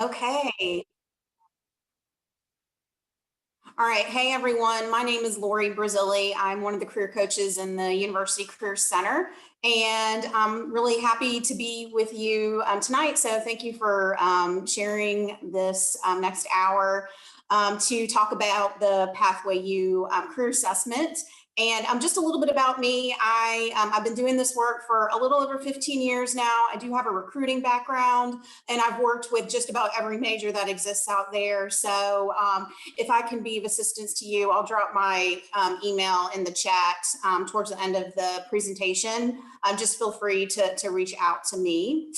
Okay. All right. Hey, everyone. My name is Lori Brazili. I'm one of the career coaches in the University Career Center, and I'm really happy to be with you tonight. So thank you for sharing this next hour to talk about the Pathway U career assessment. And just a little bit about me. I've been doing this work for a little over 15 years now. I do have a recruiting background, and I've worked with just about every major that exists out there. So if I can be of assistance to you, I'll drop my email in the chat towards the end of the presentation. Just feel free to reach out to me.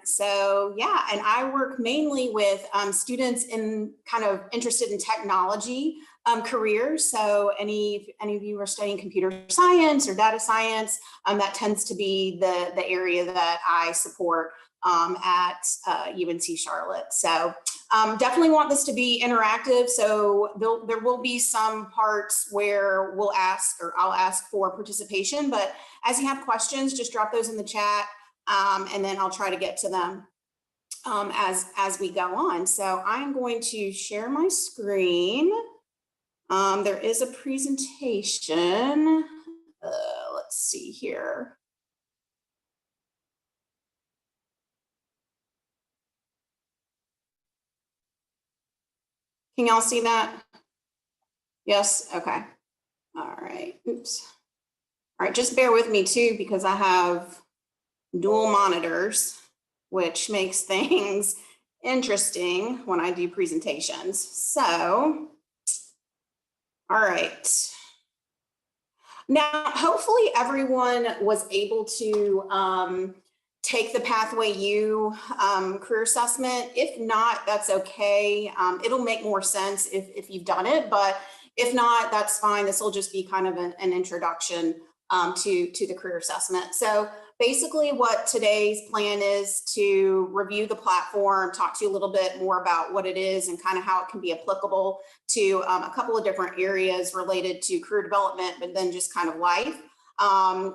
So yeah, and I work mainly with students in kind of interested in technology careers. So any of you are studying computer science or data science, that tends to be the area that I support at UNC Charlotte. So definitely want this to be interactive. So there will be some parts where I'll ask for participation, but as you have questions, just drop those in the chat and then I'll try to get to them as we go on. So I'm going to share my screen. There is a presentation. Let's see here. Can y'all see that? Yes, okay. All right, oops. All right, just bear with me too, because I have dual monitors, which makes things interesting when I do presentations. So, all right. Now, hopefully everyone was able to take the Pathway U career assessment. If not, that's okay. It'll make more sense if you've done it, but if not, that's fine. This will just be kind of an introduction to the career assessment. So basically what today's plan is to review the platform, talk to you a little bit more about what it is and kind of how it can be applicable to a couple of different areas related to career development, but then just kind of life.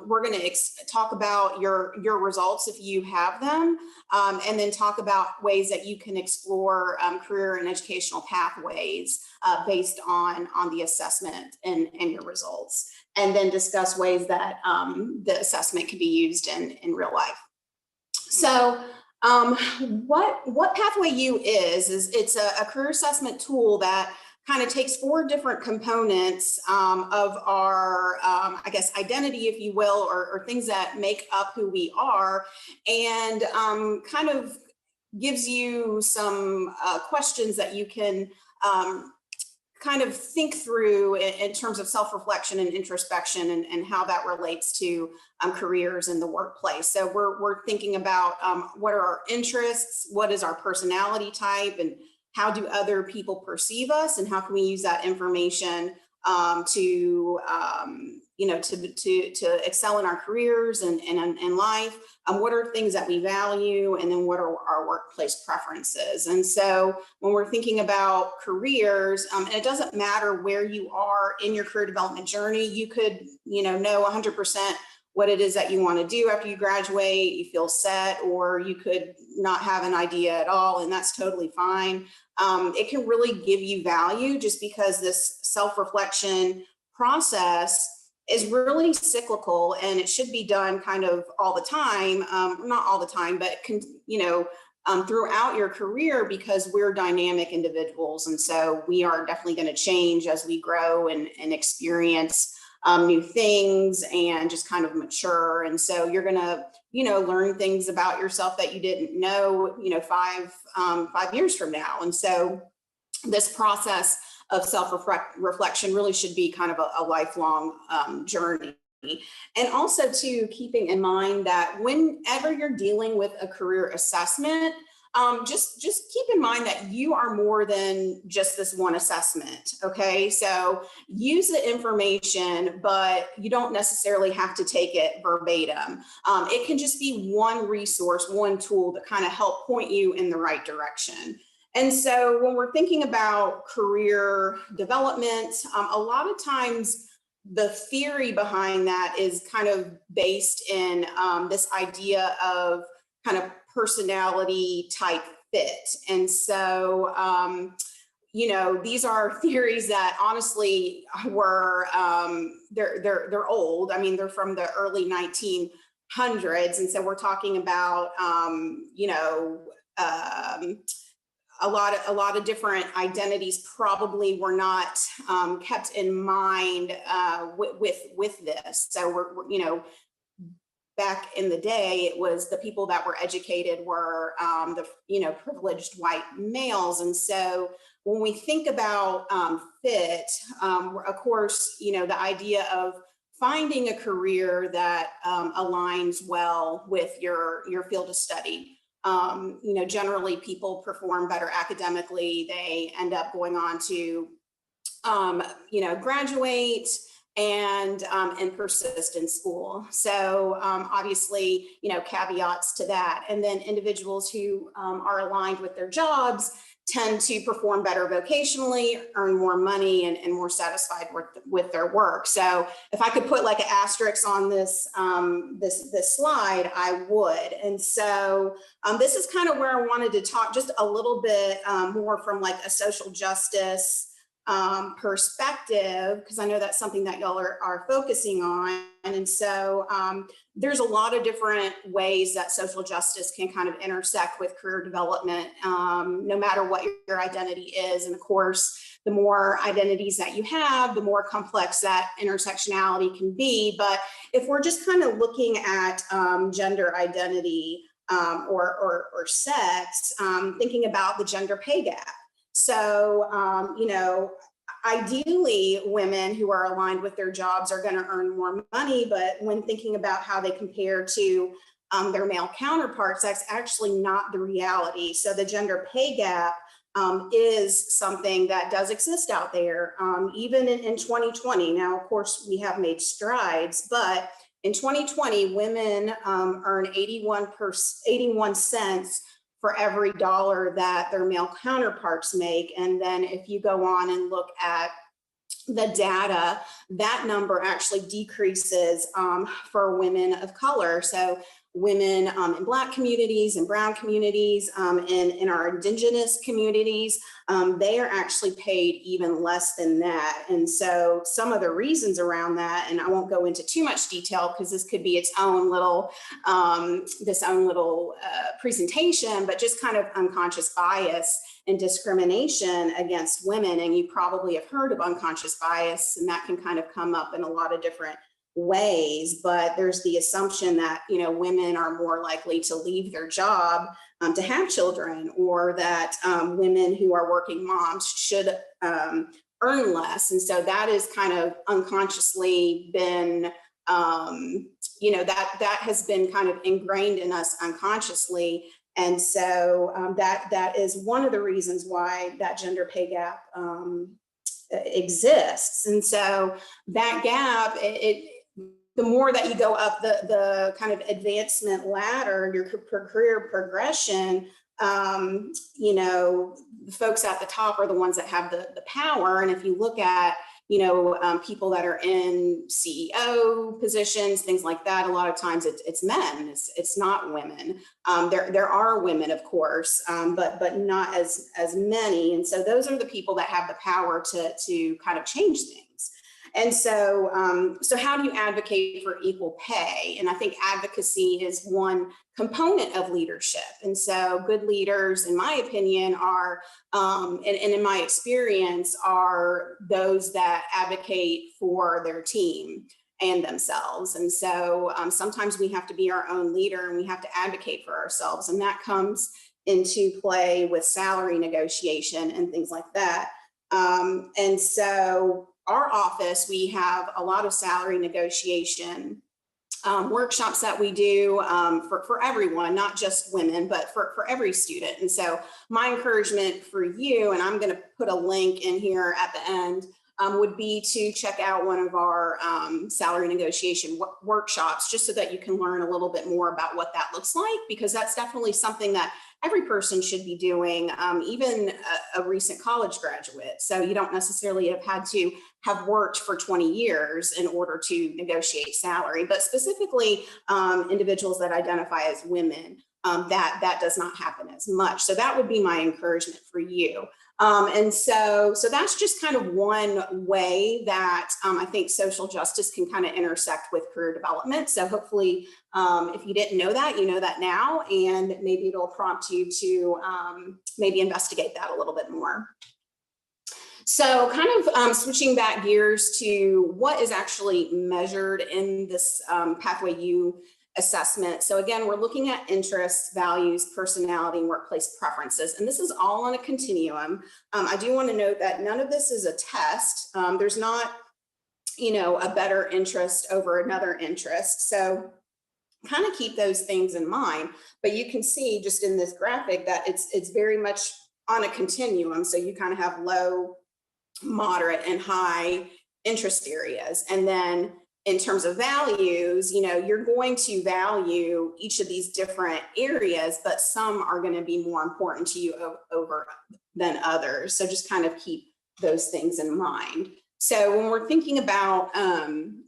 We're going to talk about your results if you have them, and then talk about ways that you can explore career and educational pathways based on the assessment and your results, and then discuss ways that the assessment can be used in real life. So what Pathway U is it's a career assessment tool that kind of takes four different components of our, I guess, identity, if you will, or things that make up who we are, and kind of gives you some questions that you can kind of think through in terms of self-reflection and introspection and how that relates to careers in the workplace. So we're thinking about what are our interests, what is our personality type, and how do other people perceive us, and how can we use that information to excel in our careers and in life. What are things that we value, and then what are our workplace preferences? And so when we're thinking about careers, and it doesn't matter where you are in your career development journey, you could know 100% what it is that you want to do after you graduate, you feel set, or you could not have an idea at all, and that's totally fine. It can really give you value just because this self-reflection process is really cyclical, and it should be done kind of all the time, not all the time, but throughout your career, because we're dynamic individuals, and so we are definitely going to change as we grow and experience new things and just kind of mature. And so you're going to learn things about yourself that you didn't know 5 years from now. And so this process of self-reflection really should be kind of a lifelong journey. And also too, keeping in mind that whenever you're dealing with a career assessment, just keep in mind that you are more than just this one assessment. Okay, so use the information, but you don't necessarily have to take it verbatim. It can just be one resource, one tool to kind of help point you in the right direction. And so when we're thinking about career development, a lot of times the theory behind that is kind of based in this idea of kind of personality type fit. And so, you know, these are theories that honestly were, they're old. I mean, they're from the early 1900s. And so we're talking about, you know, a lot of different identities probably were not kept in mind with this. So we're, you know, back in the day, it was the people that were educated were the, you know, privileged white males. And so when we think about fit, of course, you know, the idea of finding a career that aligns well with your field of study. You know, generally people perform better academically. They end up going on to, you know, graduate and persist in school. So obviously, you know, caveats to that. And then individuals who are aligned with their jobs tend to perform better vocationally, earn more money, and more satisfied with their work. So if I could put like an asterisk on this this slide, I would. And so this is kind of where I wanted to talk just a little bit more from like a social justice perspective, because I know that's something that y'all are focusing on. And so there's a lot of different ways that social justice can kind of intersect with career development, no matter what your identity is. And of course, the more identities that you have, the more complex that intersectionality can be. But if we're just kind of looking at gender identity or sex, thinking about the gender pay gap. So, you know, ideally women who are aligned with their jobs are going to earn more money, but when thinking about how they compare to their male counterparts, that's actually not the reality. So the gender pay gap is something that does exist out there, even in 2020. Now, of course, we have made strides, but in 2020, women earn 81 cents for every dollar that their male counterparts make. And then if you go on and look at the data, that number actually decreases for women of color. So women in Black communities and brown communities, in our indigenous communities, they are actually paid even less than that. And so some of the reasons around that, and I won't go into too much detail because this could be its own little, presentation, but just kind of unconscious bias and discrimination against women. And you probably have heard of unconscious bias, and that can kind of come up in a lot of different ways, but there's the assumption that, you know, women are more likely to leave their job to have children, or that women who are working moms should earn less. And so that is kind of unconsciously been, you know, that has been kind of ingrained in us unconsciously. And so that is one of the reasons why that gender pay gap exists. And so that gap, the more that you go up the kind of advancement ladder, your career progression, you know, the folks at the top are the ones that have the power. And if you look at, you know, people that are in CEO positions, things like that, a lot of times it's men, it's not women. There are women, of course, but not as many. And so those are the people that have the power to kind of change things. And so, so how do you advocate for equal pay? And I think advocacy is one component of leadership. And so good leaders, in my opinion, are, and in my experience, are those that advocate for their team and themselves. And so sometimes we have to be our own leader and we have to advocate for ourselves. And that comes into play with salary negotiation and things like that. And so our office, we have a lot of salary negotiation workshops that we do for everyone, not just women, but for every student. And so my encouragement for you, and I'm going to put a link in here at the end, would be to check out one of our salary negotiation workshops, just so that you can learn a little bit more about what that looks like, because that's definitely something that every person should be doing, even a recent college graduate. So you don't necessarily have had to have worked for 20 years in order to negotiate salary, but specifically individuals that identify as women. that does not happen as much. So that would be my encouragement for you. And so that's just kind of one way that I think social justice can kind of intersect with career development. So hopefully, if you didn't know that, you know that now, and maybe it'll prompt you to maybe investigate that a little bit more. So kind of switching back gears to what is actually measured in this Pathway U assessment. So again, we're looking at interests, values, personality, and workplace preferences. And this is all on a continuum. I do want to note that none of this is a test. There's not, a better interest over another interest. So kind of keep those things in mind. But you can see just in this graphic that it's very much on a continuum. So you kind of have low, moderate, and high interest areas. And then in terms of values, you're going to value each of these different areas, but some are going to be more important to you over than others. So just kind of keep those things in mind. So when we're thinking about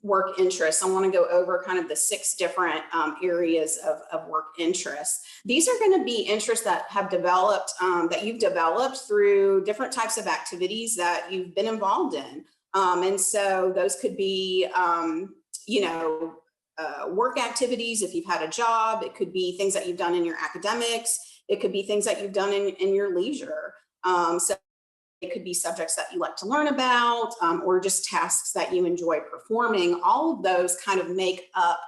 work interests, I want to go over kind of the 6 different areas of work interests. These are going to be interests that have developed, that you've developed through different types of activities that you've been involved in. And so those could be, work activities if you've had a job. It could be things that you've done in your academics. It could be things that you've done in your leisure. So it could be subjects that you like to learn about, or just tasks that you enjoy performing. All of those kind of make up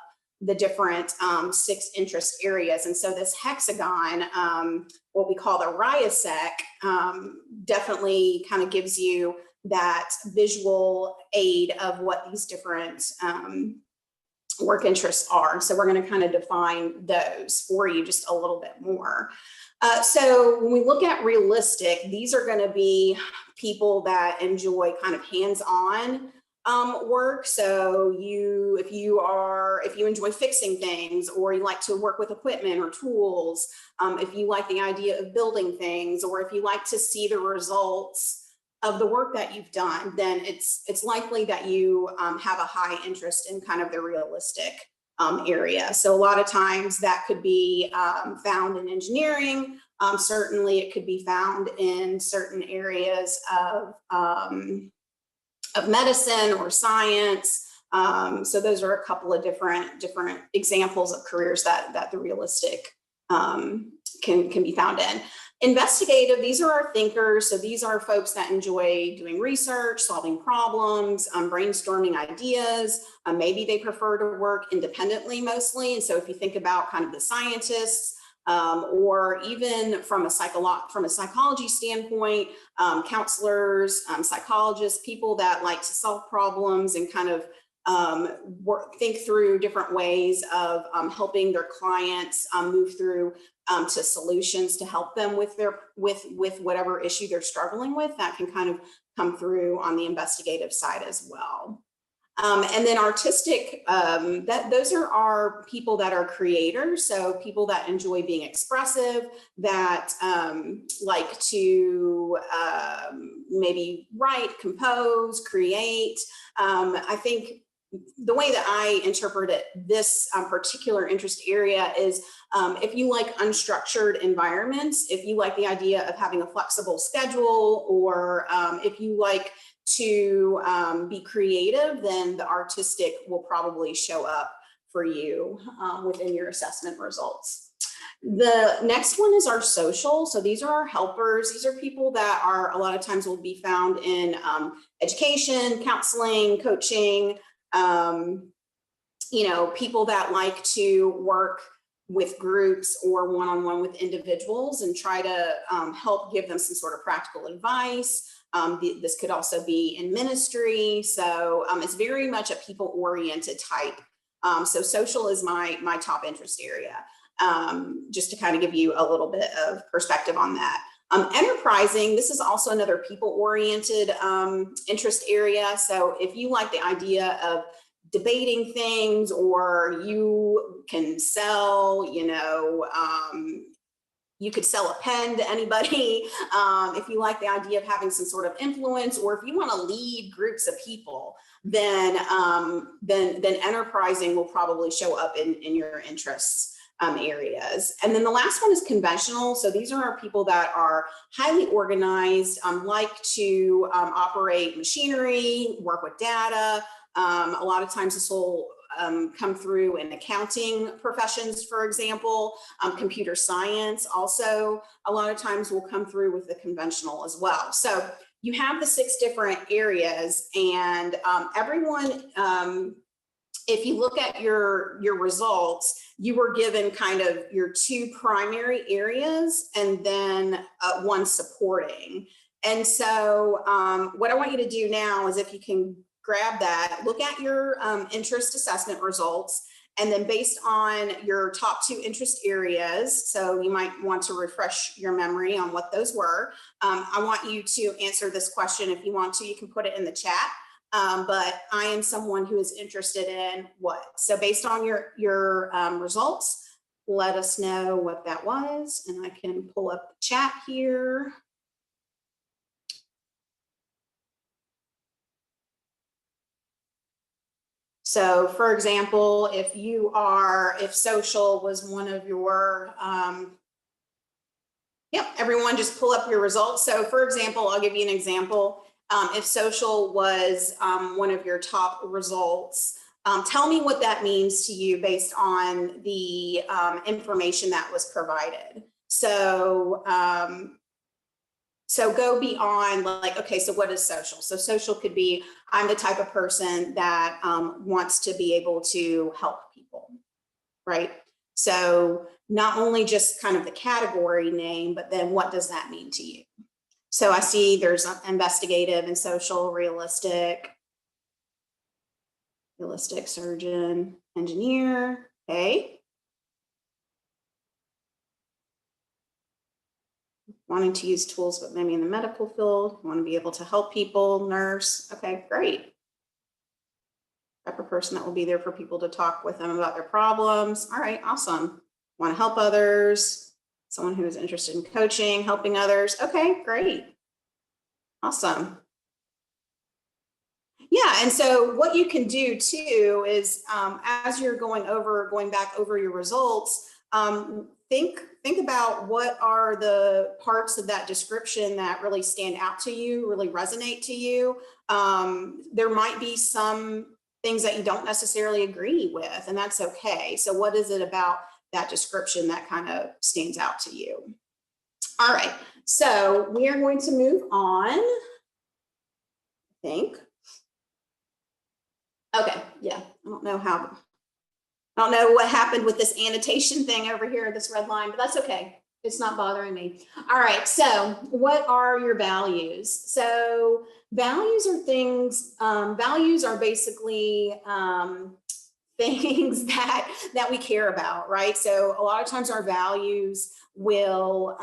the different 6 interest areas. And so this hexagon, what we call the RIASEC, definitely kind of gives you that visual aid of what these different work interests are. So we're going to kind of define those for you just a little bit more. So when we look at realistic, these are going to be people that enjoy kind of hands-on work. So if you enjoy fixing things, or you like to work with equipment or tools, if you like the idea of building things, or if you like to see the results of the work that you've done, then it's likely that you have a high interest in kind of the realistic area. So a lot of times that could be found in engineering. Certainly it could be found in certain areas of medicine or science. So those are a couple of different examples of careers that the realistic can be found in. Investigative, these are our thinkers. So these are folks that enjoy doing research, solving problems, brainstorming ideas. Maybe they prefer to work independently mostly. And so if you think about kind of the scientists, or even from a psychology standpoint, counselors, psychologists, people that like to solve problems and kind of think through different ways of helping their clients move through to solutions to help them with whatever issue they're struggling with. That can kind of come through on the investigative side as well. And then artistic, those are our people that are creators. So people that enjoy being expressive, that like to maybe write, compose, create. I think the way that I interpret this particular interest area is if you like unstructured environments, if you like the idea of having a flexible schedule, or if you like to be creative, then the artistic will probably show up for you within your assessment results. The next one is our social. So these are our helpers. These are people that are a lot of times will be found in education, counseling, coaching, people that like to work with groups or one-on-one with individuals and try to help give them some sort of practical advice. This could also be in ministry. So it's very much a people-oriented type. So social is my top interest area, just to kind of give you a little bit of perspective on that. Enterprising, this is also another people-oriented interest area. So if you like the idea of debating things, or you can sell, you could sell a pen to anybody. If you like the idea of having some sort of influence, or if you want to lead groups of people, then enterprising will probably show up in your interests areas. And then the last one is conventional. So these are our people that are highly organized, like to operate machinery, work with data. A lot of times this will come through in accounting professions, for example. Computer science also a lot of times will come through with the conventional as well. So you have the 6 different areas, and everyone, if you look at your results, you were given kind of your 2 primary areas and then 1 supporting. And so what I want you to do now is, if you can grab that, look at your interest assessment results, and then based on your top 2 interest areas, so you might want to refresh your memory on what those were. I want you to answer this question. If you want to, you can put it in the chat. But I am someone who is interested in what? So based on your results, let us know what that was, and I can pull up the chat here. So for example, if social was one of your, everyone just pull up your results. So for example, I'll give you an example. If social was one of your top results, tell me what that means to you based on the information that was provided. So, so go beyond, like, okay, so what is social? So social could be, I'm the type of person that wants to be able to help people, right? So not only just kind of the category name, but then what does that mean to you? So I see there's investigative and social, realistic, surgeon, engineer, okay. Wanting to use tools, but maybe in the medical field, want to be able to help people, nurse, okay, great. Type of person that will be there for people to talk with them about their problems. All right, awesome. Want to help others, someone who is interested in coaching, helping others. Okay, great. Awesome. Yeah, and so what you can do too is, as you're going back over your results, think about what are the parts of that description that really stand out to you, really resonate to you. There might be some things that you don't necessarily agree with, and that's okay. So what is it about that description that kind of stands out to you? All right, so we are going to move on, I think. Okay, yeah, I don't know what happened with this annotation thing over here, this red line, but that's okay. It's not bothering me. All right, so what are your values? So values are things, values are basically things that we care about, right? So a lot of times our values will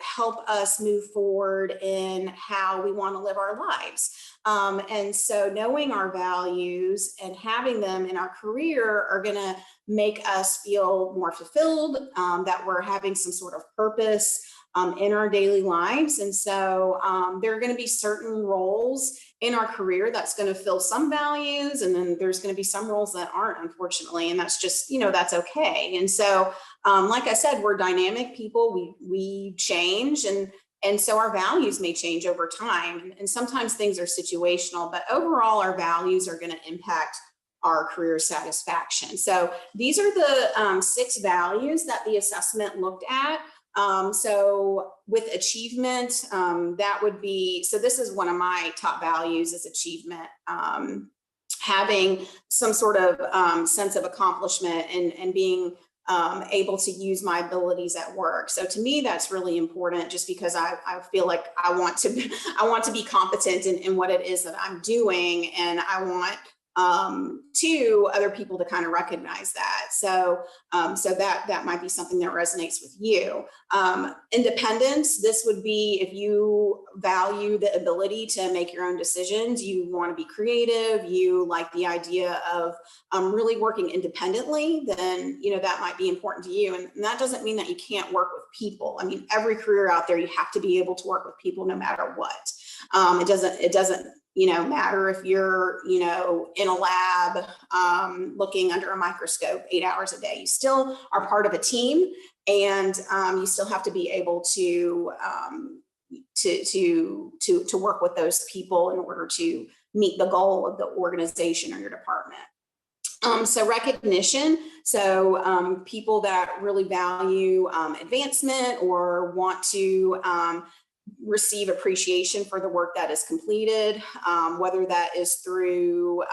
help us move forward in how we want to live our lives. And so knowing our values and having them in our career are going to make us feel more fulfilled, that we're having some sort of purpose in our daily lives. And so there are going to be certain roles in our career that's going to fill some values, and then there's going to be some roles that aren't, unfortunately, and that's just, that's okay. And so like I said, we're dynamic people, we change, and so our values may change over time, and sometimes things are situational, but overall our values are going to impact our career satisfaction. So these are the 6 values that the assessment looked at. So with achievement, that would be, so this is one of my top values, is achievement. Having some sort of sense of accomplishment and being able to use my abilities at work. So to me, that's really important, just because I feel like I want to be competent in what it is that I'm doing, and I want other people to kind of recognize that. So that might be something that resonates with you. Independence, this would be if you value the ability to make your own decisions, you want to be creative, you like the idea of really working independently, then that might be important to you. And that doesn't mean that you can't work with people. I mean, every career out there, you have to be able to work with people no matter what. It doesn't matter if you're, in a lab looking under a microscope 8 hours a day. You still are part of a team, and you still have to be able to work with those people in order to meet the goal of the organization or your department. So recognition, so people that really value advancement or want to receive appreciation for the work that is completed, whether that is through,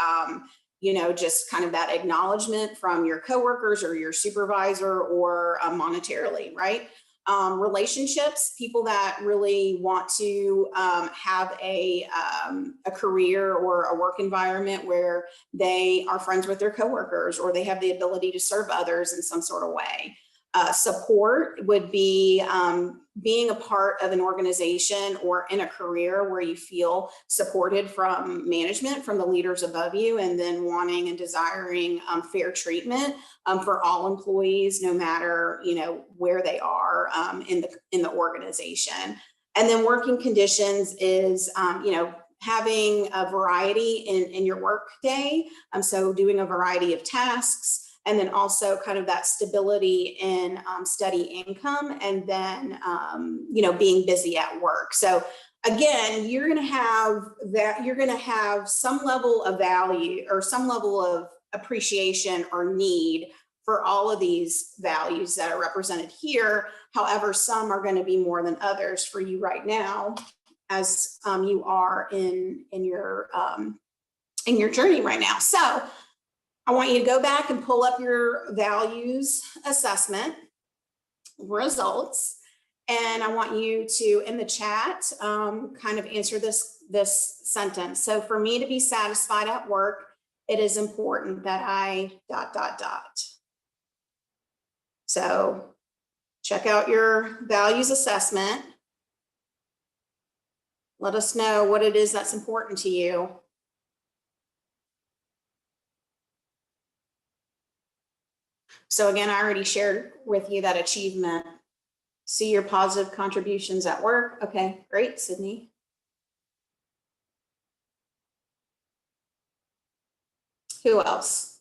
just kind of that acknowledgement from your coworkers or your supervisor, or monetarily, right? Relationships, people that really want to have a career or a work environment where they are friends with their coworkers, or they have the ability to serve others in some sort of way. Support would be being a part of an organization or in a career where you feel supported from management, from the leaders above you, and then wanting and desiring fair treatment for all employees, no matter where they are in the organization. And then working conditions is having a variety in your work day. So doing a variety of tasks, and then also kind of that stability in steady income, and then being busy at work. So again, you're going to have some level of value or some level of appreciation or need for all of these values that are represented here. However, some are going to be more than others for you right now, as you are in your journey right now. So I want you to go back and pull up your values assessment results. And I want you to, in the chat, kind of answer this sentence. So for me to be satisfied at work, it is important that I ... So check out your values assessment. Let us know what it is that's important to you. So again, I already shared with you that achievement. See your positive contributions at work. Okay, great, Sydney. Who else?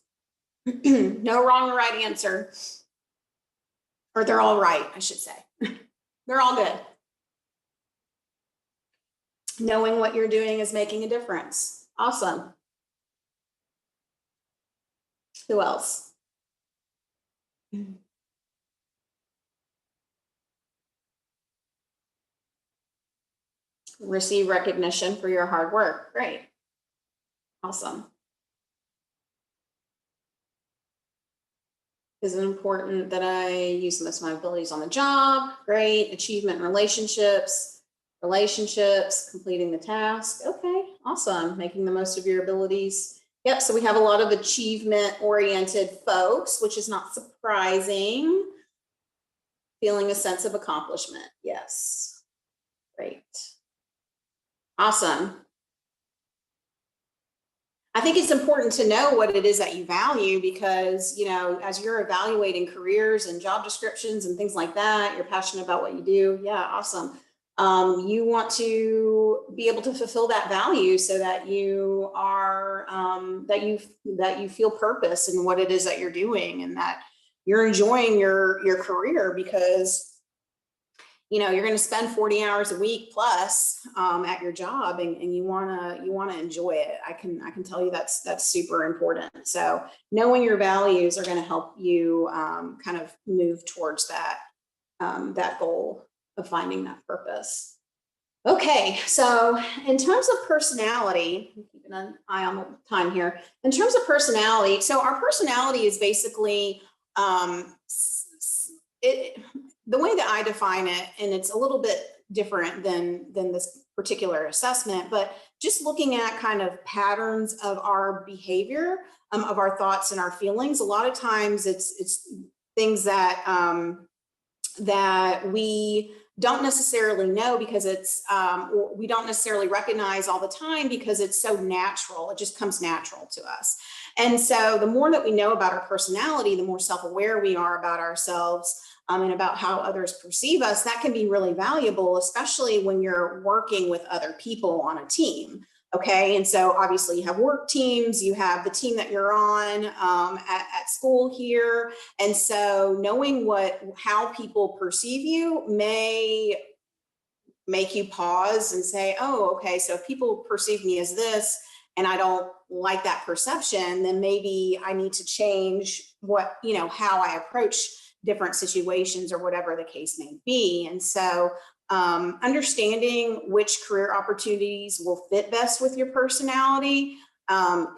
No wrong or right answer. Or they're all right, I should say. They're all good. Knowing what you're doing is making a difference. Awesome. Who else? Receive recognition for your hard work. Great. Awesome. Is it important that I use the most of my abilities on the job? Great. Achievement in relationships, completing the task. Okay, awesome. Making the most of your abilities. Yep, so we have a lot of achievement-oriented folks, which is not surprising. Feeling a sense of accomplishment. Yes. Great. Awesome. I think it's important to know what it is that you value, because, as you're evaluating careers and job descriptions and things like that, you're passionate about what you do. Yeah, awesome. You want to be able to fulfill that value so that you are, that you feel purpose in what it is that you're doing, and that you're enjoying your career, because you're going to spend 40 hours a week plus at your job, and you want to enjoy it. I can tell you that's super important. So knowing your values are going to help you kind of move towards that goal of finding that purpose. Okay, so in terms of personality, I'm keeping an eye on the time here. In terms of personality, so our personality is basically the way that I define it, and it's a little bit different than this particular assessment, but just looking at kind of patterns of our behavior, of our thoughts and our feelings. A lot of times it's things that that we don't necessarily know, because it's we don't necessarily recognize all the time, because it's so natural. It just comes natural to us. And so the more that we know about our personality, the more self-aware we are about ourselves, and about how others perceive us. That can be really valuable, especially when you're working with other people on a team. Okay, and so obviously you have work teams, you have the team that you're on at school here. And so knowing how people perceive you may make you pause and say, oh, okay, so if people perceive me as this and I don't like that perception, then maybe I need to change how I approach different situations or whatever the case may be. And so understanding which career opportunities will fit best with your personality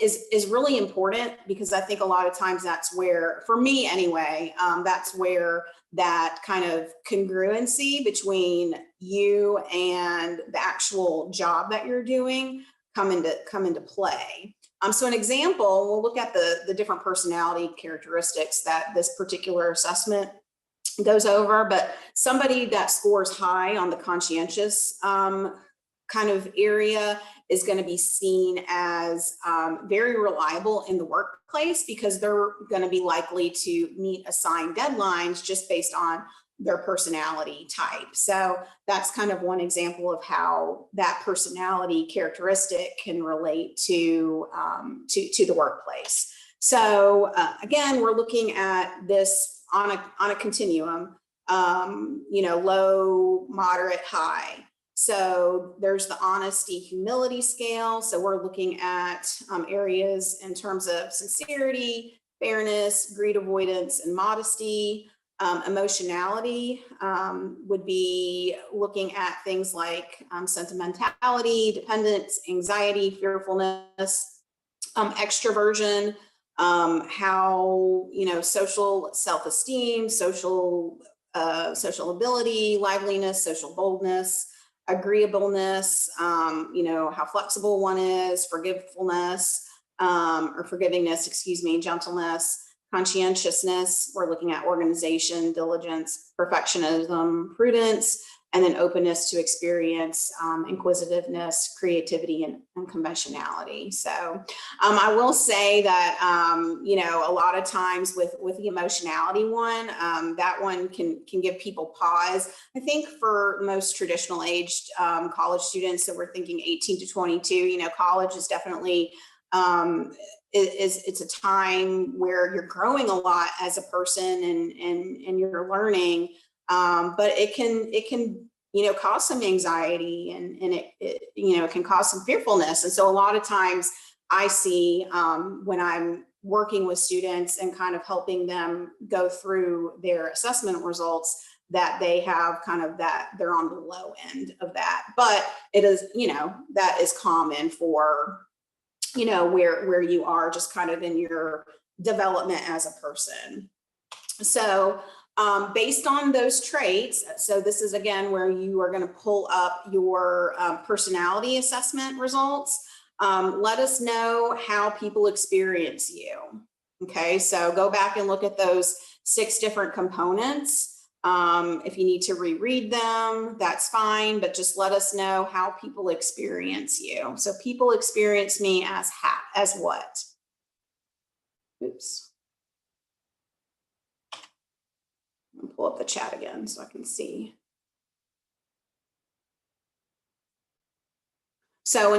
is really important, because I think a lot of times that's where, for me anyway, that's where that kind of congruency between you and the actual job that you're doing come into play. So an example, we'll look at the different personality characteristics that this particular assessment goes over, but somebody that scores high on the conscientious kind of area is going to be seen as very reliable in the workplace, because they're going to be likely to meet assigned deadlines just based on their personality type. So that's kind of one example of how that personality characteristic can relate to the workplace. So again, we're looking at this on a continuum, low, moderate, high. So there's the honesty, humility scale. So we're looking at areas in terms of sincerity, fairness, greed avoidance, and modesty. Emotionality would be looking at things like sentimentality, dependence, anxiety, fearfulness, extroversion, how, social self-esteem, social ability, liveliness, social boldness, agreeableness, how flexible one is, forgiveness, gentleness, conscientiousness. We're looking at organization, diligence, perfectionism, prudence, and then openness to experience, inquisitiveness, creativity, and conventionality. So I will say that, a lot of times with the emotionality one, that one can give people pause. I think for most traditional aged college students, so we're thinking 18 to 22, college is definitely, it's a time where you're growing a lot as a person and you're learning. But it can cause some anxiety, and it can cause some fearfulness. And so a lot of times I see when I'm working with students and kind of helping them go through their assessment results, that they have kind of that they're on the low end of that. But it is, that is common for, where you are just kind of in your development as a person. So based on those traits, so this is again where you are going to pull up your personality assessment results. Let us know how people experience you. Okay, so go back and look at those 6 different components. If you need to reread them, that's fine, but just let us know how people experience you. So people experience me as what? Oops. I'll pull up the chat again so I can see. So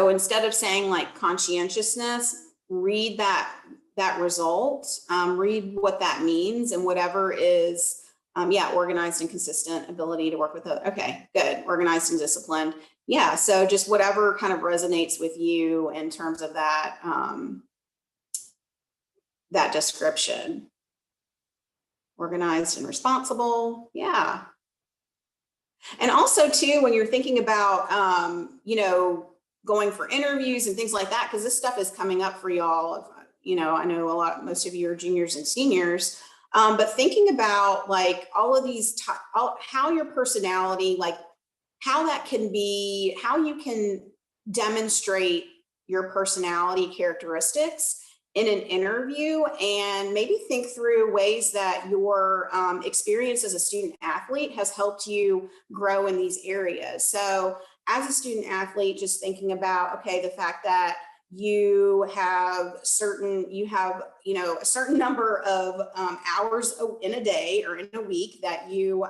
instead of saying like conscientiousness, read that result, read what that means, and whatever is, organized and consistent, ability to work with okay, good, organized and disciplined. Yeah, so just whatever kind of resonates with you in terms of that, that description. Organized and responsible, yeah. And also too, when you're thinking about, going for interviews and things like that, because this stuff is coming up for y'all. I know most of you are juniors and seniors, but thinking about like all of these, how your personality, like how that can be, how you can demonstrate your personality characteristics in an interview, and maybe think through ways that your experience as a student athlete has helped you grow in these areas. So as a student athlete, just thinking about, okay, the fact that you have a certain number of hours in a day or in a week that you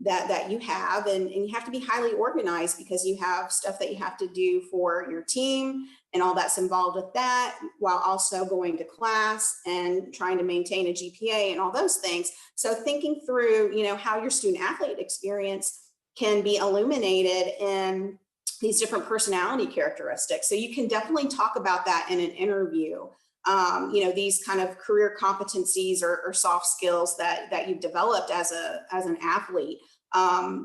that you have, and you have to be highly organized because you have stuff that you have to do for your team and all that's involved with that, while also going to class and trying to maintain a GPA and all those things. So thinking through, you know, how your student athlete experience can be illuminated in these different personality characteristics. So you can definitely talk about that in an interview. You know, these kind of career competencies or soft skills that you've developed as an athlete.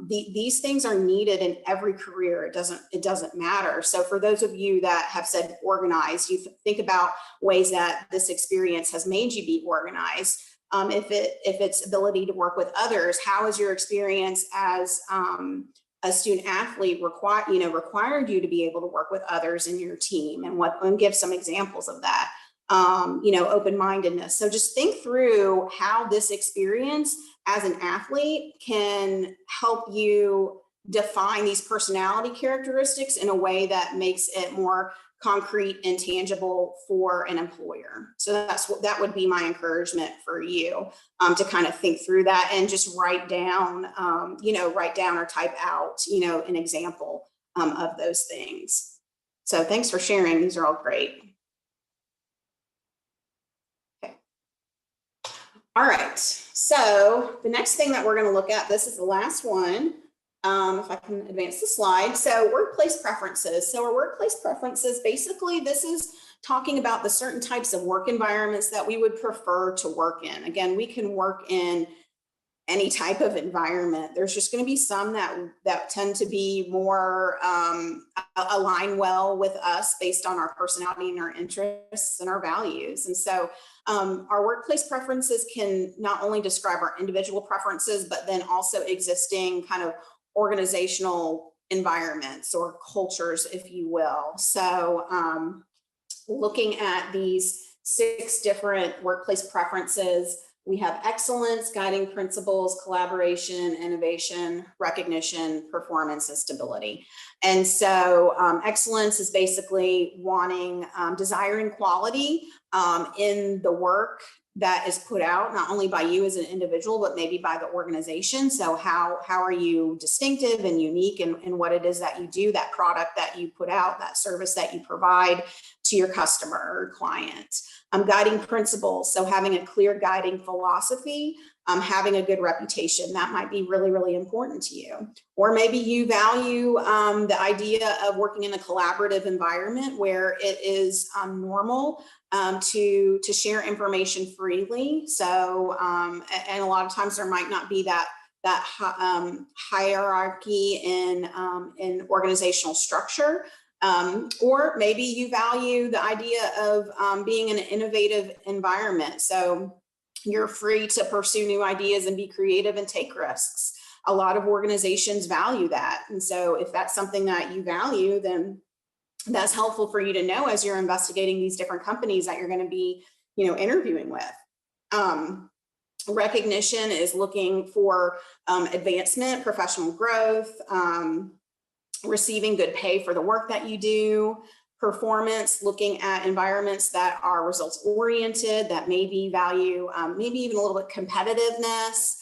These things are needed in every career. It doesn't matter. So for those of you that have said organized, you think about ways that this experience has made you be organized. If it's ability to work with others, how is your experience as a student athlete required you to be able to work with others in your team, and give some examples of that. You know, open-mindedness. So just think through how this experience as an athlete can help you define these personality characteristics in a way that makes it more concrete and tangible for an employer. So that would be my encouragement for you, to kind of think through that and just write down or type out, you know, an example of those things. So thanks for sharing. These are all great. All right, so the next thing that we're going to look at, this is the last one, if I can advance the slide. So workplace preferences. So our workplace preferences, basically this is talking about the certain types of work environments that we would prefer to work in. Again, we can work in any type of environment. There's just going to be some that tend to be more align well with us based on our personality and our interests and our values. And so our workplace preferences can not only describe our individual preferences, but then also existing kind of organizational environments or cultures, if you will. So looking at these 6 different workplace preferences, we have excellence, guiding principles, collaboration, innovation, recognition, performance, and stability. And so excellence is basically wanting, desiring quality in the work that is put out, not only by you as an individual, but maybe by the organization. So how are you distinctive and unique in what it is that you do, that product that you put out, that service that you provide to your customer or client. Guiding principles, so having a clear guiding philosophy, having a good reputation, that might be really, really important to you. Or maybe you value the idea of working in a collaborative environment where it is normal to share information freely. So, and a lot of times there might not be that hierarchy in organizational structure. Or maybe you value the idea of being in an innovative environment. So you're free to pursue new ideas and be creative and take risks. A lot of organizations value that. And so if that's something that you value, then that's helpful for you to know as you're investigating these different companies that you're going to be, you know, interviewing with. Recognition is looking for advancement, professional growth, receiving good pay for the work that you do. Performance, looking at environments that are results oriented, that maybe value, maybe even a little bit competitiveness,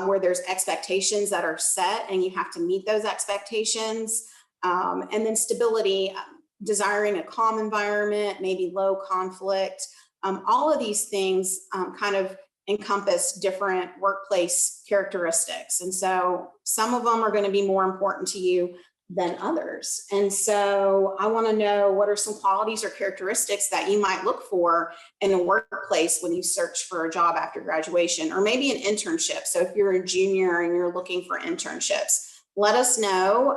where there's expectations that are set and you have to meet those expectations. And then stability, desiring a calm environment, maybe low conflict. All of these things kind of encompass different workplace characteristics. And so some of them are going to be more important to you than others. And so I want to know, what are some qualities or characteristics that you might look for in a workplace when you search for a job after graduation, or maybe an internship. So if you're a junior and you're looking for internships, let us know.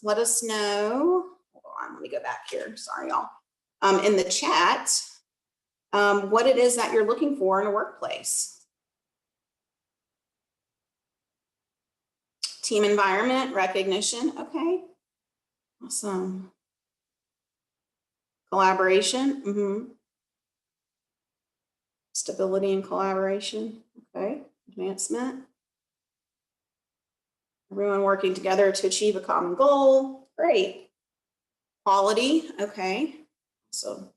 Let us know. Hold on, let me go back here. Sorry, y'all. In the chat, what it is that you're looking for in a workplace. Team environment, recognition, okay. Awesome. Collaboration, Stability and collaboration, okay. Advancement. Everyone working together to achieve a common goal, great. Quality, okay. So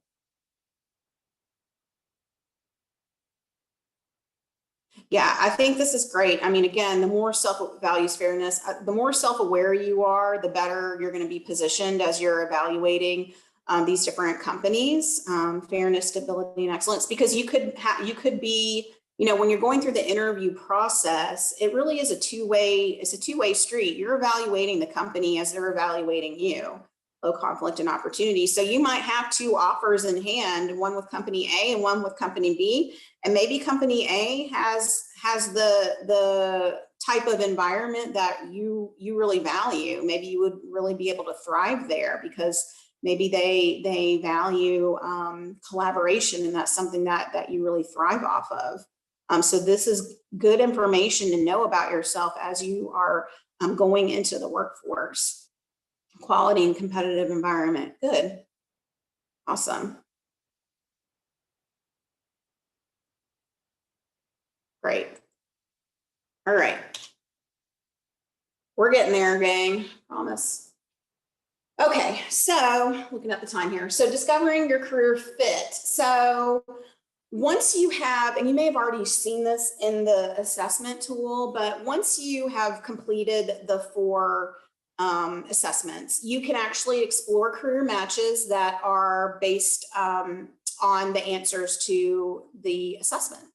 Yeah, I think this is great. I mean, again, the more values fairness, the more self-aware you are, the better you're going to be positioned as you're evaluating these different companies, fairness, stability, and excellence, because you could be, you know, when you're going through the interview process, it really is it's a two-way street. You're evaluating the company as they're evaluating you. Low conflict and opportunity. So you might have two offers in hand, one with company A and one with company B. And maybe company A has the type of environment that you really value. Maybe you would really be able to thrive there because maybe they value collaboration, and that's something that you really thrive off of. So this is good information to know about yourself as you are going into the workforce. Quality and competitive environment. Good. Awesome. Great. All right. We're getting there, gang. Promise. Okay, so looking at the time here. So discovering your career fit. So once you have, and you may have already seen this in the assessment tool, but once you have completed the 4 assessments, you can actually explore career matches that are based on the answers to the assessment,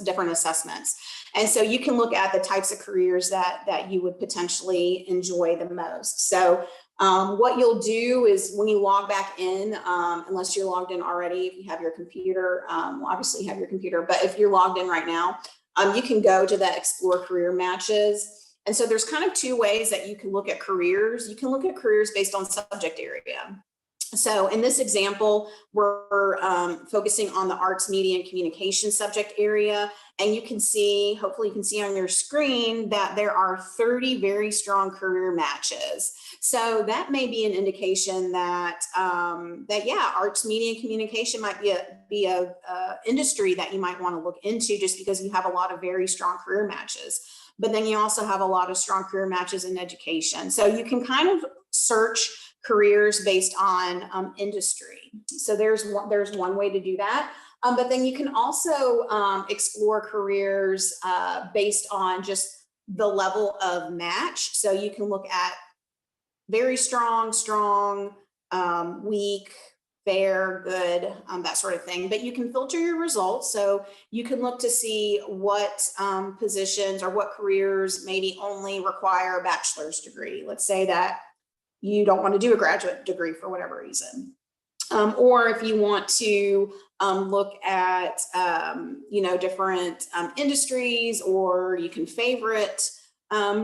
different assessments. And so you can look at the types of careers that you would potentially enjoy the most. So what you'll do is when you log back in, unless you're logged in already, if you have your computer, well, obviously you have your computer, but if you're logged in right now, you can go to that Explore Career Matches. And so there's kind of 2 ways that you can look at careers. You can look at careers based on subject area. So in this example, we're focusing on the arts, media, and communication subject area. And you can see, hopefully you can see on your screen that there are 30 very strong career matches. So that may be an indication that, yeah, arts, media, and communication might be a industry that you might want to look into just because you have a lot of very strong career matches. But then you also have a lot of strong career matches in education. So you can kind of search careers based on industry. So there's one way to do that. But then you can also explore careers based on just the level of match. So you can look at very strong, weak, fair, good, that sort of thing. But you can filter your results. So you can look to see what positions or what careers maybe only require a bachelor's degree. Let's say that you don't want to do a graduate degree for whatever reason. Or if you want to look at, different industries, or you can favorite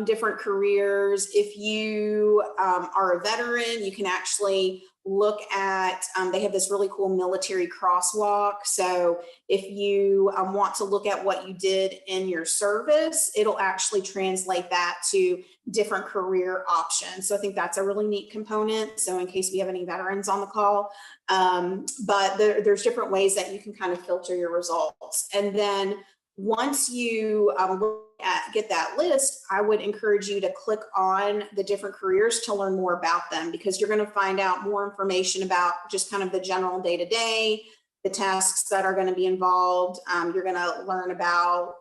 different careers. If you are a veteran, you can actually look at, they have this really cool military crosswalk. So if you want to look at what you did in your service, it'll actually translate that to different career options. So I think that's a really neat component. So in case we have any veterans on the call, but there's different ways that you can kind of filter your results. And then once you get that list, I would encourage you to click on the different careers to learn more about them, because you're going to find out more information about just kind of the general day-to-day, the tasks that are going to be involved. You're going to learn about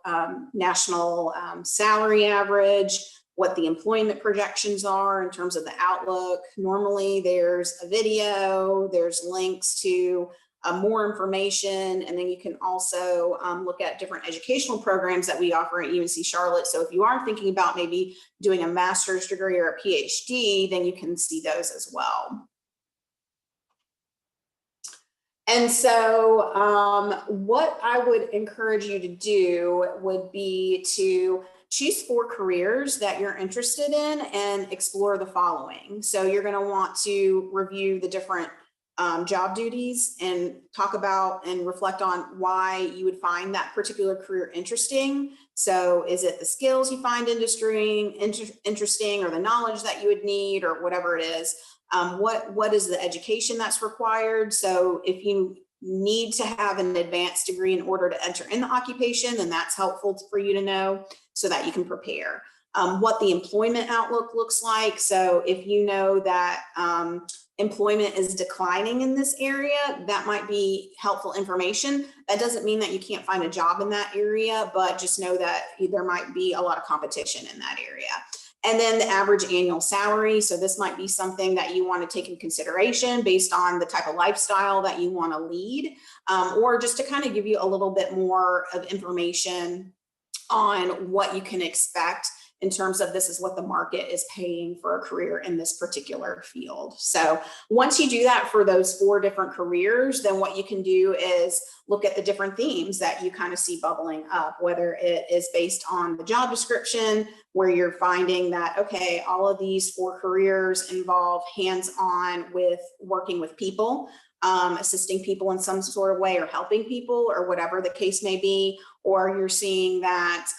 national salary average, what the employment projections are in terms of the outlook. Normally there's a video, there's links to more information, and then you can also look at different educational programs that we offer at UNC Charlotte. So if you are thinking about maybe doing a master's degree or a PhD, then you can see those as well. And so what I would encourage you to do would be to choose 4 careers that you're interested in and explore the following. So you're going to want to review the different job duties and talk about and reflect on why you would find that particular career interesting. So is it the skills you find interesting, or the knowledge that you would need, or whatever it is? What is the education that's required? So if you need to have an advanced degree in order to enter in the occupation, then that's helpful for you to know so that you can prepare. what the employment outlook looks like. So if you know that employment is declining in this area, that might be helpful information. That doesn't mean that you can't find a job in that area, but just know that there might be a lot of competition in that area. And then the average annual salary. So this might be something that you want to take in consideration based on the type of lifestyle that you want to lead, or just to kind of give you a little bit more of information on what you can expect in terms of this is what the market is paying for a career in this particular field. So once you do that for those 4 different careers, then what you can do is look at the different themes that you kind of see bubbling up, whether it is based on the job description, where you're finding that, okay, all of these 4 careers involve hands-on with working with people, assisting people in some sort of way, or helping people, or whatever the case may be, or you're seeing that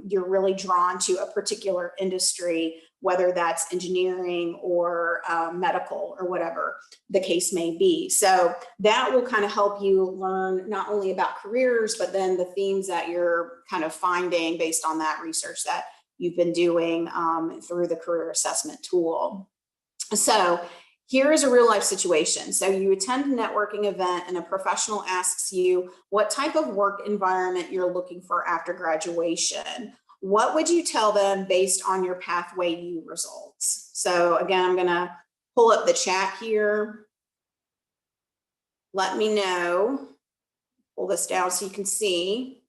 you're really drawn to a particular industry, whether that's engineering or medical or whatever the case may be. So that will kind of help you learn not only about careers, but then the themes that you're kind of finding based on that research that you've been doing through the career assessment tool. So here is a real life situation. So you attend a networking event and a professional asks you what type of work environment you're looking for after graduation. What would you tell them based on your Pathway U results? So again, I'm gonna pull up the chat here. Let me know, pull this down so you can see.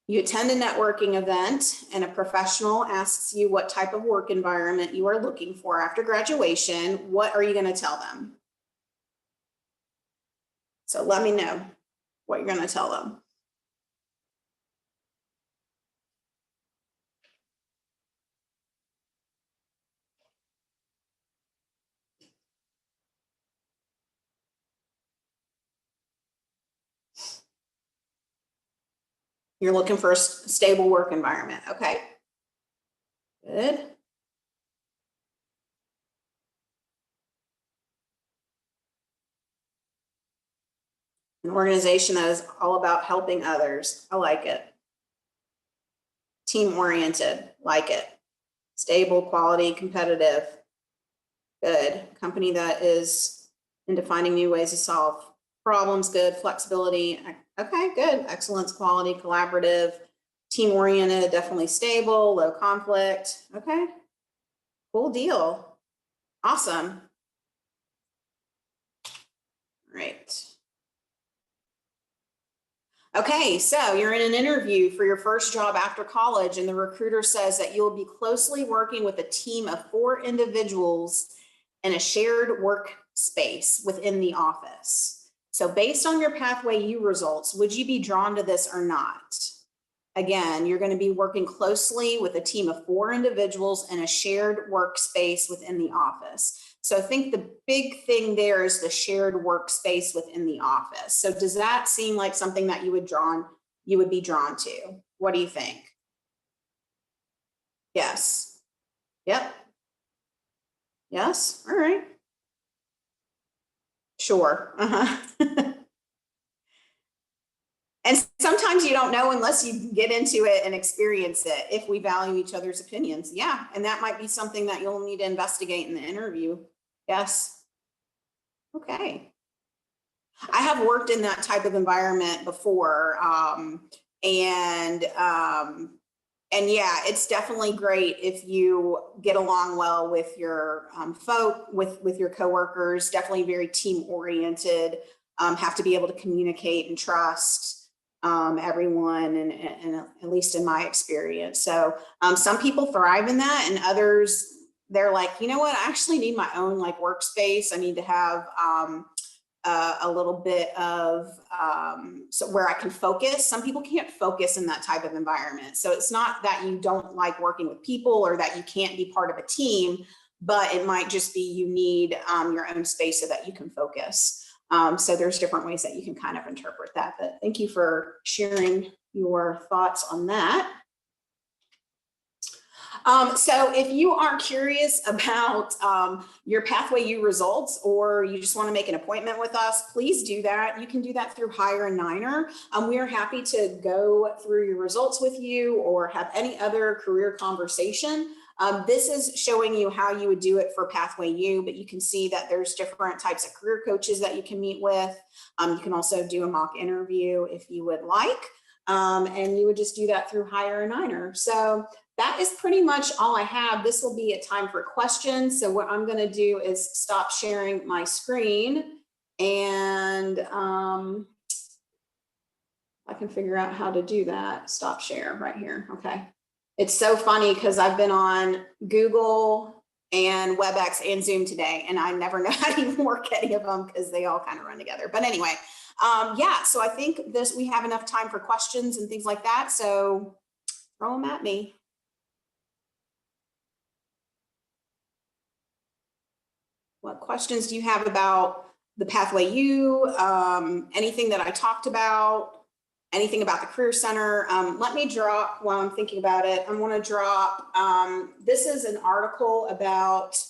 You attend a networking event and a professional asks you what type of work environment you are looking for after graduation. What are you going to tell them? So let me know what you're going to tell them. You're looking for a stable work environment. Okay. Good. An organization that is all about helping others. I like it. Team oriented. Like it. Stable, quality, competitive. Good. Company that is into finding new ways to solve problems. Good. Flexibility. Okay, good. Excellence, quality, collaborative, team oriented, definitely stable, low conflict. Okay, cool deal. Awesome. Right. Okay, so you're in an interview for your first job after college, and the recruiter says that you'll be closely working with a team of 4 individuals in a shared workspace within the office. So based on your Pathway U results, would you be drawn to this or not? Again, you're going to be working closely with a team of 4 individuals in a shared workspace within the office. So I think the big thing there is the shared workspace within the office. So does that seem like something that you would be drawn to? What do you think? Yes. Yep. Yes. All right. Sure. And sometimes you don't know unless you get into it and experience it, if we value each other's opinions. Yeah, and that might be something that you'll need to investigate in the interview. Yes. Okay. I have worked in that type of environment before, and yeah, it's definitely great if you get along well with your with your coworkers. Definitely very team oriented. Have to be able to communicate and trust everyone, and at least in my experience. So some people thrive in that, and others, they're like, you know what, I actually need my own like workspace. I need to have a little bit of so where I can focus. Some people can't focus in that type of environment. So it's not that you don't like working with people or that you can't be part of a team, but it might just be you need your own space so that you can focus. So there's different ways that you can kind of interpret that. But thank you for sharing your thoughts on that. So if you are curious about your Pathway U results, or you just want to make an appointment with us, please do that. You can do that through Hire a Niner. We are happy to go through your results with you or have any other career conversation. This is showing you how you would do it for Pathway U, but you can see that there's different types of career coaches that you can meet with. You can also do a mock interview if you would like. And you would just do that through Hire a Niner. So that is pretty much all I have. This will be a time for questions. So what I'm going to do is stop sharing my screen, and I can figure out how to do that. Stop share right here. Okay. It's so funny because I've been on Google and WebEx and Zoom today, and I never know how to even work any of them because they all kind of run together. But anyway, yeah, so I think we have enough time for questions and things like that. So throw them at me. What questions do you have about the Pathway U? Anything that I talked about? Anything about the Career Center? Let me drop, while I'm thinking about it, I'm going to drop, this is an article about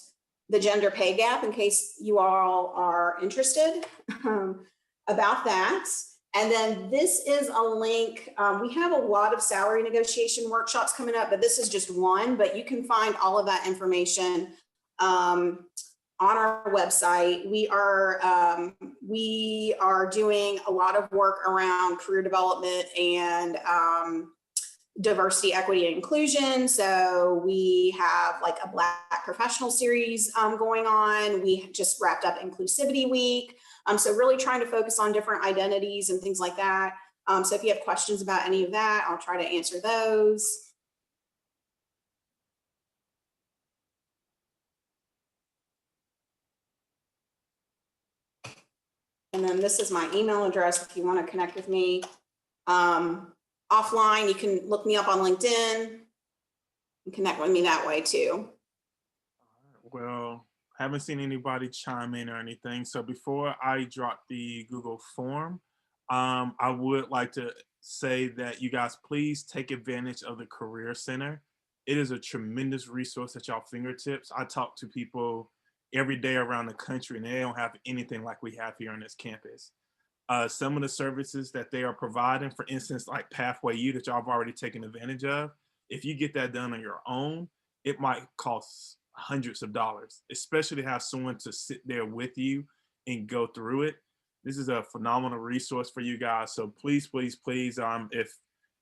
the gender pay gap in case you all are interested about that. And then this is a link. We have a lot of salary negotiation workshops coming up, but this is just one, but you can find all of that information on our website. We are doing a lot of work around career development and diversity, equity, and inclusion. So we have like a Black professional series going on. We just wrapped up Inclusivity Week. So really trying to focus on different identities and things like that. So if you have questions about any of that, I'll try to answer those. And then this is my email address if you want to connect with me offline. You can look me up on LinkedIn and connect with me that way too. Well, haven't seen anybody chime in or anything. So before I drop the Google form, I would like to say that you guys please take advantage of the Career Center. It is a tremendous resource at y'all fingertips. I talk to people every day around the country, and they don't have anything like we have here on this campus. Some of the services that they are providing, for instance, like Pathway U that y'all have already taken advantage of, if you get that done on your own, it might cost hundreds of dollars, especially to have someone to sit there with you and go through it. This is a phenomenal resource for you guys. So please, please, please, if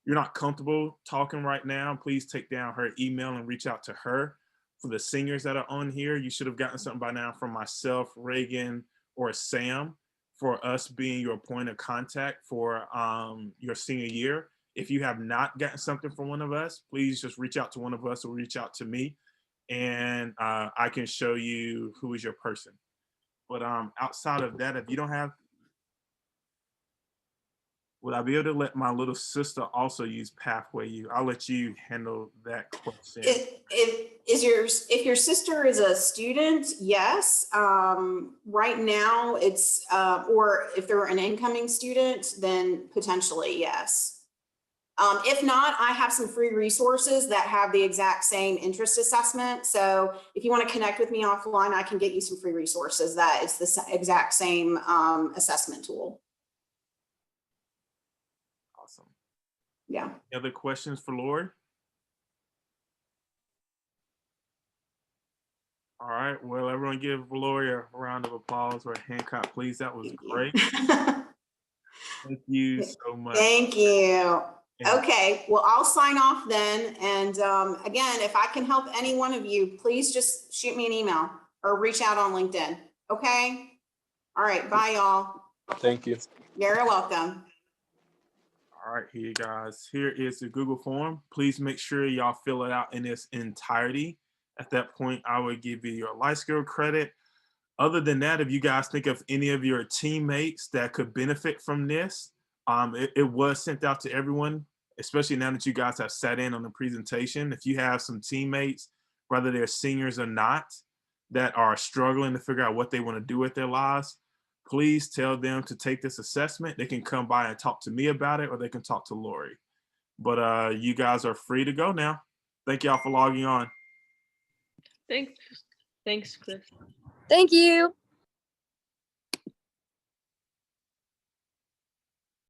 you're not comfortable talking right now, please take down her email and reach out to her. For the seniors that are on here, you should have gotten something by now from myself, Reagan, or Sam, for us being your point of contact for your senior year. If you have not gotten something from one of us, please just reach out to one of us or reach out to me, and I can show you who is your person. But outside of that, if you don't have, would I be able to let my little sister also use Pathway U? I'll let you handle that question. If your sister is a student, yes. Right now it's, or if they're an incoming student, then potentially yes. If not, I have some free resources that have the exact same interest assessment. So if you want to connect with me offline, I can get you some free resources that is the exact same assessment tool. Awesome. Yeah. Any other questions for Lori? All right. Well, everyone give Lori a round of applause or a hand clap, please. That was great. Thank you so much. Thank you. Okay, well, I'll sign off then. And again, if I can help any one of you, please just shoot me an email or reach out on LinkedIn. Okay. All right. Bye, y'all. Thank you. You're welcome. All right, here, guys. Here is the Google form. Please make sure y'all fill it out in its entirety. At that point, I would give you your life skill credit. Other than that, if you guys think of any of your teammates that could benefit from this, it was sent out to everyone, especially now that you guys have sat in on the presentation. If you have some teammates, whether they're seniors or not, that are struggling to figure out what they want to do with their lives, please tell them to take this assessment. They can come by and talk to me about it, or they can talk to Lori. But you guys are free to go now. Thank y'all for logging on. Thanks, Chris. Thank you.